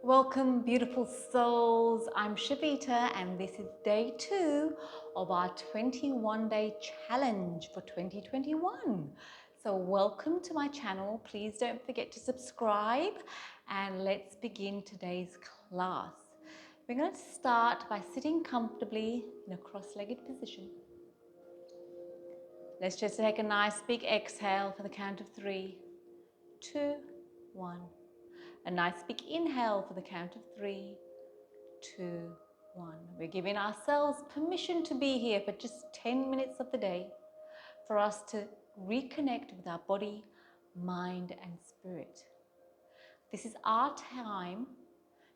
Welcome, beautiful souls. I'm Shavita, and this is day 2 of our 21-day challenge for 2021. So, welcome to my channel. Please don't forget to subscribe, and let's begin today's class. We're going to start by sitting comfortably in a cross-legged position. Let's just take a nice big exhale for the count of 3, 2, 1. A nice big inhale for the count of 3, 2, 1. We're giving ourselves permission to be here for just 10 minutes of the day for us to reconnect with our body, mind, and spirit. This is our time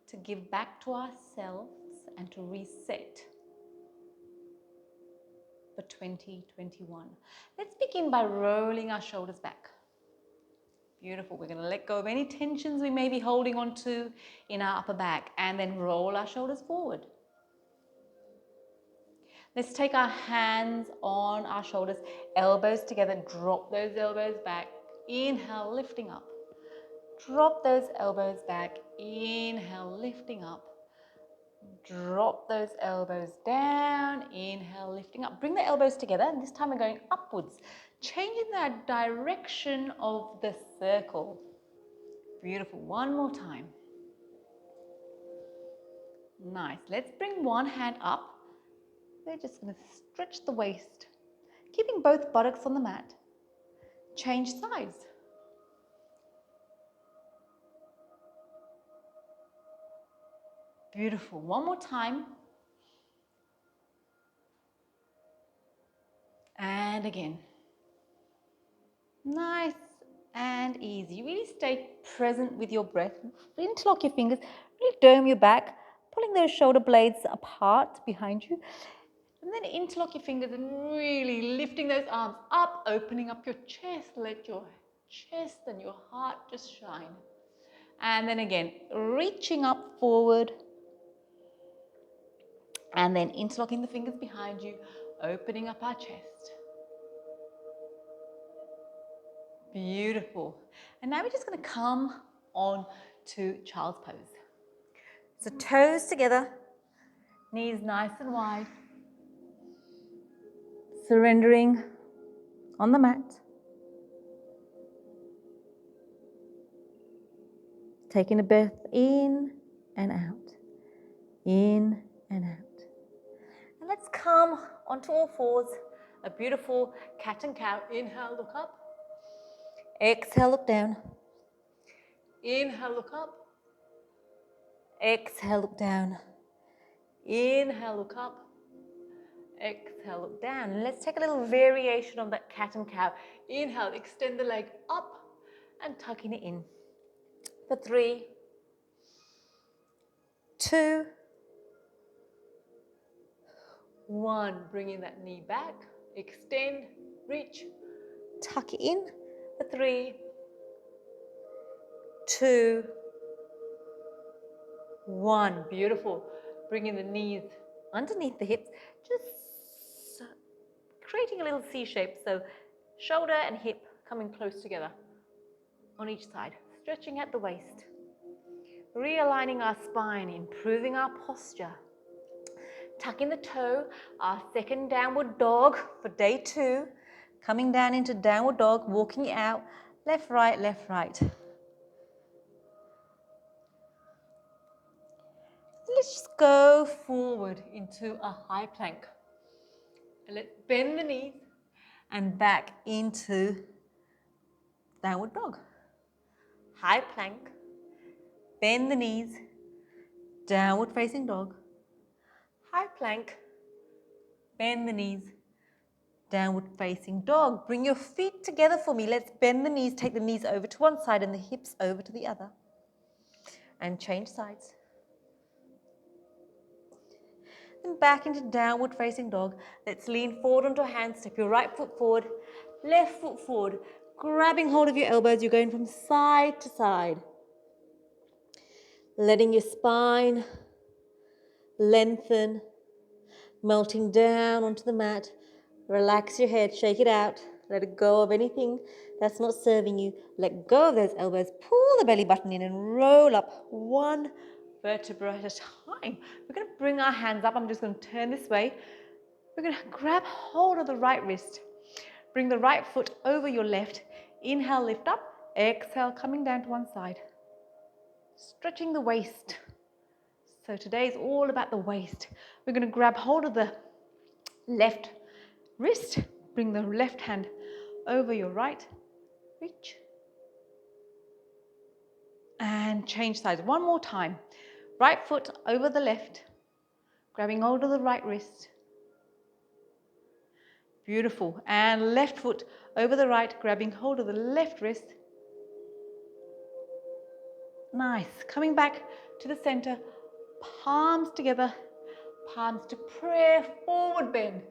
to give back to ourselves and to reset for 2021. Let's begin by rolling our shoulders back. Beautiful. We're going to let go of any tensions we may be holding on to in our upper back and then roll our shoulders forward. Let's take our hands on our shoulders, elbows together, drop those elbows back. Inhale, lifting up. Drop those elbows back. Inhale, lifting up. Drop those elbows down. Inhale, lifting up. Bring the elbows together, and this time we're going upwards, changing the direction of the circle. Beautiful. One more time. Nice. Let's bring one hand up. We're just going to stretch the waist, keeping both buttocks on the mat. Change sides. Beautiful. One more time. And again. Nice and easy. Really stay present with your breath. Interlock your fingers. Really dome your back, pulling those shoulder blades apart behind you. And then interlock your fingers and really lifting those arms up, opening up your chest. Let your chest and your heart just shine. And then again, reaching up forward. And then interlocking the fingers behind you, opening up our chest. Beautiful. And now we're just going to come on to child's pose. So toes together, knees nice and wide. Surrendering on the mat. Taking a breath in and out. In and out. And let's come onto all fours. A beautiful cat and cow. Inhale, look up. Exhale, look down. Inhale, look up. Exhale, look down. Inhale, look up. Exhale, look down. And let's take a little variation on that cat and cow. Inhale, extend the leg up and tucking it in. For 3, 2, 1. Bringing that knee back. Extend, reach, tuck it in. For 3, 2, 1. Beautiful. Bringing the knees underneath the hips. Just creating a little C shape. So shoulder and hip coming close together on each side. Stretching at the waist. Realigning our spine, improving our posture. Tucking the toe, our second downward dog for day 2. Coming down into downward dog, walking it out. Left, right, left, right. Let's just go forward into a high plank. And let's bend the knees and back into downward dog. High plank, bend the knees, downward facing dog. High plank, bend the knees, downward facing dog. Bring your feet together for me. Let's bend the knees, take the knees over to one side and the hips over to the other. And change sides. Then back into downward facing dog. Let's lean forward onto a hand, step your right foot forward, left foot forward, grabbing hold of your elbows. You're going from side to side. Letting your spine lengthen, melting down onto the mat. Relax your head, shake it out. Let it go of anything that's not serving you, let go of those elbows, pull the belly button in and roll up one vertebra at a time. We're going to bring our hands up. I'm just going to turn this way. We're going to grab hold of the right wrist. Bring the right foot over your left. Inhale, lift up. Exhale, coming down to one side. Stretching the waist. So today is all about the waist. We're going to grab hold of the left wrist. Bring the left hand over your right. Reach. And change sides. One more time. Right foot over the left. Grabbing hold of the right wrist. Beautiful. And left foot over the right. Grabbing hold of the left wrist. Nice. Coming back to the center. Palms together. Palms to prayer. Forward bend.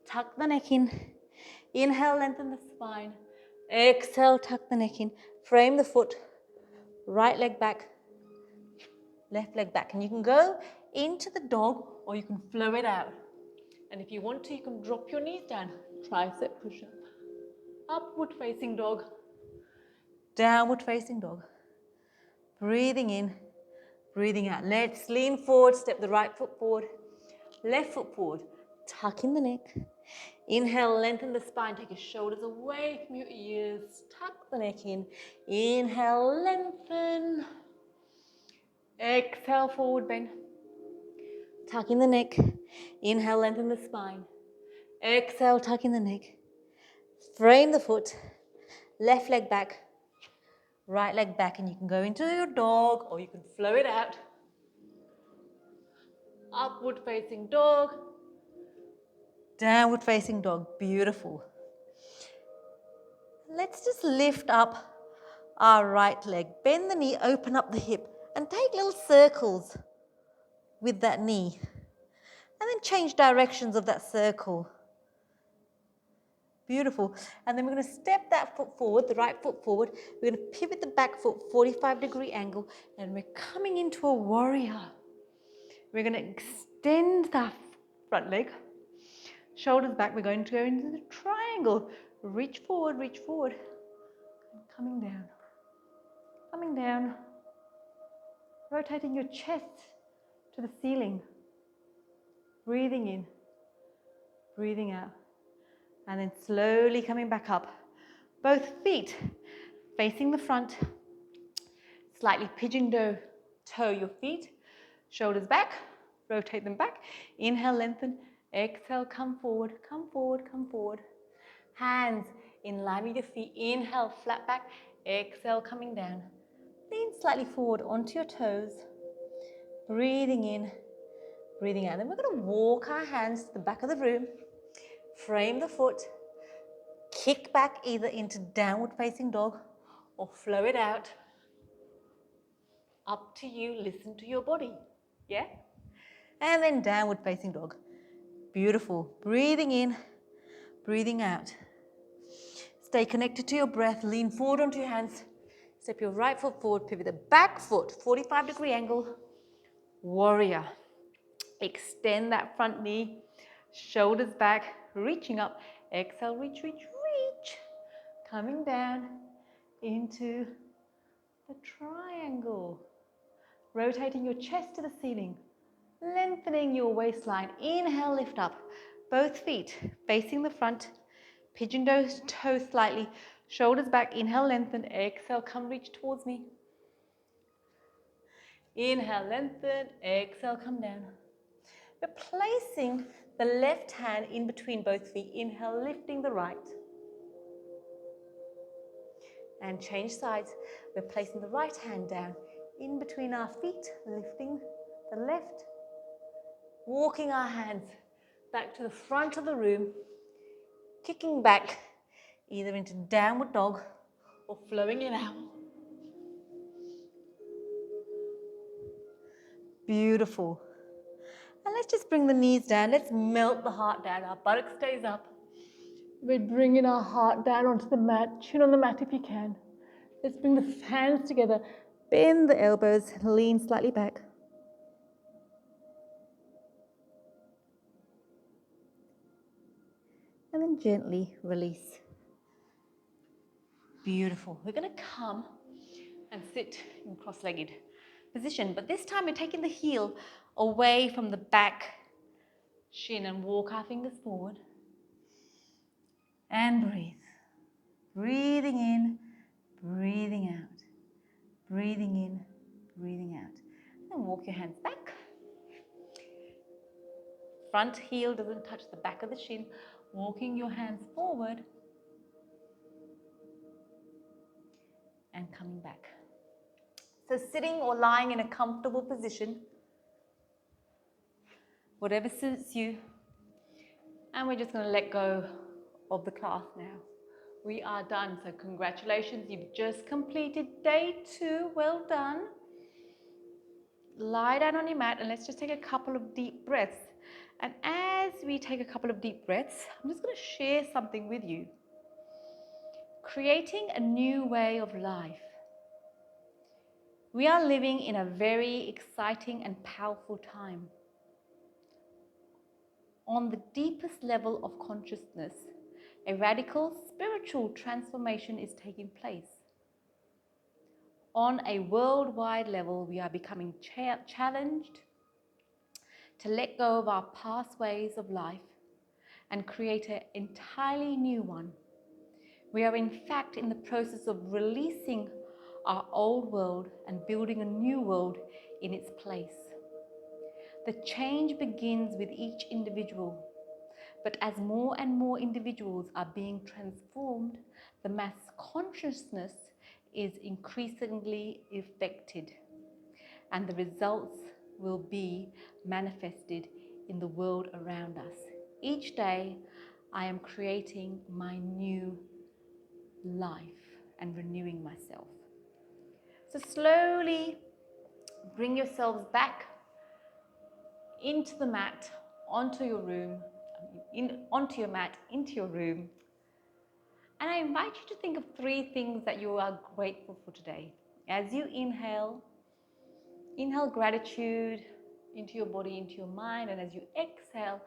Tuck the neck in. Inhale, lengthen the spine. Exhale, tuck the neck in. Frame the foot. Right leg back. Left leg back. And you can go into the dog or you can flow it out. And if you want to, you can drop your knees down. Tricep push-up. Upward facing dog. Downward facing dog. Breathing in, breathing out. Let's lean forward, step the right foot forward, left foot forward. Tuck in the neck. Inhale, lengthen the spine. Take your shoulders away from your ears. Tuck the neck in. Inhale, lengthen. Exhale, forward bend. Tuck in the neck. Inhale, lengthen the spine. Exhale, tuck in the neck. Frame the foot. Left leg back. Right leg back. And you can go into your dog or you can flow it out. Upward facing dog. Downward facing dog. Beautiful. Let's just lift up our right leg. Bend the knee, open up the hip, and take little circles with that knee. And then change directions of that circle. Beautiful. And then we're going to step that foot forward, the right foot forward. We're going to pivot the back foot, 45-degree angle, and we're coming into a warrior. We're going to extend the front leg. Shoulders back, we're going to go into the triangle. Reach forward, and coming down. Coming down. Rotating your chest to the ceiling. Breathing in, breathing out. And then slowly coming back up. Both feet facing the front. Slightly pigeon toe your feet. Shoulders back, rotate them back. Inhale, lengthen. Exhale, come forward, come forward, come forward. Hands in line with your feet. Inhale, flat back. Exhale, coming down. Lean slightly forward onto your toes. Breathing in, breathing out. Then we're going to walk our hands to the back of the room. Frame the foot. Kick back either into downward facing dog or flow it out. Up to you. Listen to your body. Yeah? And then downward facing dog. Beautiful. Breathing in, breathing out. Stay connected to your breath. Lean forward onto your hands. Step your right foot forward. Pivot the back foot. 45-degree angle. Warrior. Extend that front knee. Shoulders back. Reaching up. Exhale. Reach, reach, reach. Coming down into the triangle. Rotating your chest to the ceiling. Lengthening your waistline. Inhale, lift up. Both feet facing the front. Pigeon toe slightly. Shoulders back. Inhale, lengthen. Exhale, come reach towards me. Inhale, lengthen. Exhale, come down. We're placing the left hand in between both feet. Inhale, lifting the right. And change sides. We're placing the right hand down in between our feet, lifting the left. Walking our hands back to the front of the room, kicking back either into downward dog or flowing it out. Beautiful. And let's just bring the knees down. Let's melt the heart down. Our buttock stays up. We're bringing our heart down onto the mat. Chin on the mat if you can. Let's bring the hands together. Bend the elbows. Lean slightly back. And then gently release. Beautiful. We're going to come and sit in cross-legged position, but this time you're taking the heel away from the back shin and walk our fingers forward. And breathe. Breathing in, breathing out. Breathing in, breathing out. And walk your hands back. Front heel doesn't touch the back of the shin. Walking your hands forward and coming back. So sitting or lying in a comfortable position, whatever suits you. And we're just going to let go of the class now. We are done. So congratulations, you've just completed day 2. Well done. Lie down on your mat and let's just take a couple of deep breaths. And as we take a couple of deep breaths, I'm just going to share something with you. Creating a new way of life. We are living in a very exciting and powerful time. On the deepest level of consciousness, a radical spiritual transformation is taking place. On a worldwide level, we are becoming challenged to let go of our past ways of life and create an entirely new one. We are in fact in the process of releasing our old world and building a new world in its place. The change begins with each individual, but as more and more individuals are being transformed, the mass consciousness is increasingly affected, and the results will be manifested in the world around us. Each day, I am creating my new life and renewing myself. So slowly bring yourselves back into the mat, onto your room, onto your mat, into your room. And I invite you to think of 3 things that you are grateful for today. As you inhale gratitude into your body, into your mind, and as you exhale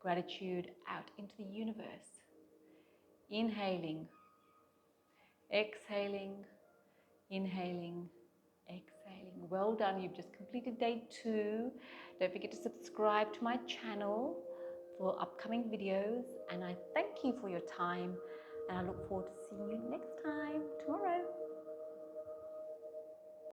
gratitude out into the universe. Inhaling, exhaling, inhaling, exhaling. Well done, you've just completed day 2. Don't forget to subscribe to my channel for upcoming videos, and I thank you for your time, and I look forward to seeing you next time tomorrow.